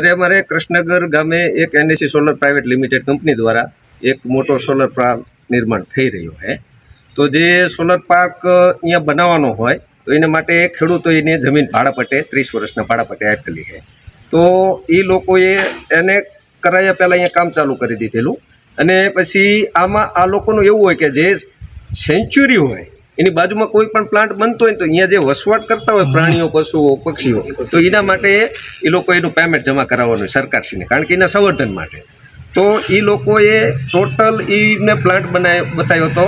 अरे हमारे कृष्णनगर ગામે એક NAC solar private limited company દ્વારા એક મોટો સોલર પાર્ક નિર્માણ થઈ રહ્યો છે। તો જે સોલર પાર્ક અહીંયા બનાવવાનો હોય તો એને માટે ખેડૂતો એને જમીન ભાડાપટ્ટે 30 વર્ષના ભાડાપટ્ટે આપેલી છે। તો એ લોકોએ એને કરાયા પહેલાં અહીંયા કામ ચાલુ કરી દીધેલું અને પછી આમાં આ લોકોનું એવું હોય કે જે સેન્ચ્યુરી હોય એની બાજુમાં કોઈ પણ પ્લાન્ટ બનતો હોય તો અહીંયા જે વસવાટ કરતા હોય પ્રાણીઓ, પશુઓ, પક્ષીઓ, તો એના માટે એ લોકો એનું પેમેન્ટ જમા કરાવવાનું સરકારશ્રીને, કારણ કે એના સંવર્ધન માટે। તો એ લોકોએ ટોટલ એને પ્લાન્ટ બતાવ્યો હતો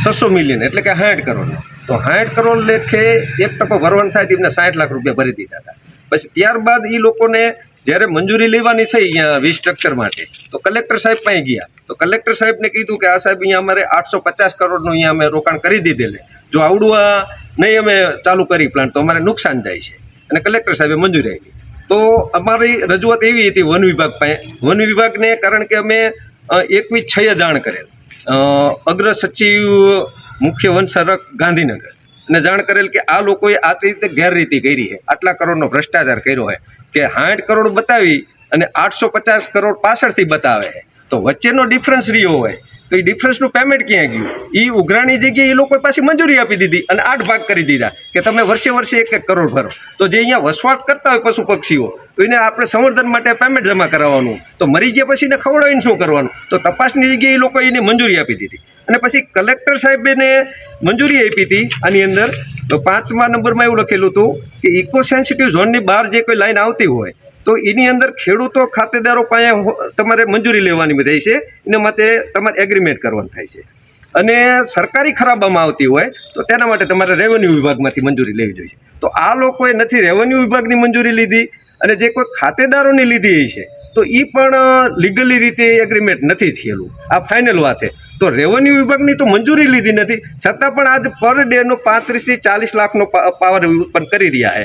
600 મિલિયન, એટલે કે 60 કરોડનો। તો 60 કરોડ લેખે 1% ભરવાનું થાય તો એમને 60 લાખ રૂપિયા ભરી દીધા હતા। પછી ત્યારબાદ એ લોકોને જ્યારે મંજૂરી લેવાની થઈ અહીંયા વીજ માટે, તો કલેક્ટર સાહેબ પાસે ગયા। તો કલેક્ટર સાહેબને કીધું કે આ સાહેબ અહીંયા અમારે 850 કરોડનું અહીંયા અમે રોકાણ કરી દીધેલે, જો આવડું આ નહીં અમે ચાલુ કરી પ્લાન્ટ તો અમારે નુકસાન જાય છે, અને કલેક્ટર સાહેબે મંજૂરી આપી। તો અમારી રજૂઆત એવી હતી વન વિભાગ પાસે, વન વિભાગને, કારણ કે અમે 21/6 જાણ કરેલ, અગ્ર સચિવ મુખ્ય વન સંરક્ષક ગાંધીનગર, અને જાણ કરેલ કે આ લોકોએ આ રીતે ગેરરીતિ કરી છે, આટલા કરોડનો ભ્રષ્ટાચાર કર્યો છે, કે 60 કરોડ બતાવી અને 850 કરોડ પાછળથી બતાવે છે, તો વચ્ચેનો ડિફરન્સ રહ્યો હોય તો એ ડિફરન્સનું પેમેન્ટ ક્યાં ગયું? એ ઉઘરાણી જગ્યાએ એ લોકોએ પાછી મંજૂરી આપી દીધી અને 8 ભાગ કરી દીધા કે તમે વર્ષે 1 કરોડ ભરો। તો જે અહીંયા વસવાટ કરતા હોય પશુ પક્ષીઓ, તો એને આપણે સંવર્ધન માટે પેમેન્ટ જમા કરાવવાનું, તો મરી ગયા પછી એને ખવડાવીને શું કરવાનું? તો તપાસની જગ્યાએ એ લોકોએ એને મંજૂરી આપી દીધી, અને પછી કલેક્ટર સાહેબને મંજૂરી આપી હતી આની અંદર। તો 5મા નંબરમાં એવું લખેલું હતું કે ઇકો સેન્સિટિવ ઝોનની બહાર જે કોઈ લાઈન આવતી હોય તો એની અંદર ખેડૂતો ખાતેદારો પાસે તમારે મંજૂરી લેવાની રહેશે, એના માટે તમારે એગ્રીમેન્ટ કરવાનું થાય છે, અને સરકારી ખરાબામાં આવતી હોય તો તેના માટે તમારે રેવન્યુ વિભાગમાંથી મંજૂરી લેવી જોઈએ। તો આ લોકોએ નથી રેવન્યુ વિભાગની મંજૂરી લીધી, અને જે કોઈ ખાતેદારોની લીધી છે તો એ પણ લીગલી રીતે એગ્રીમેન્ટ નથી થયેલું, આ ફાઇનલ વાત છે। તો રેવન્યુ વિભાગની તો મંજૂરી લીધી નથી, છતાં પણ આજ પર ડેનો 35 થી 40 લાખનો પાવર ઉત્પન્ન કરી રહ્યા છે,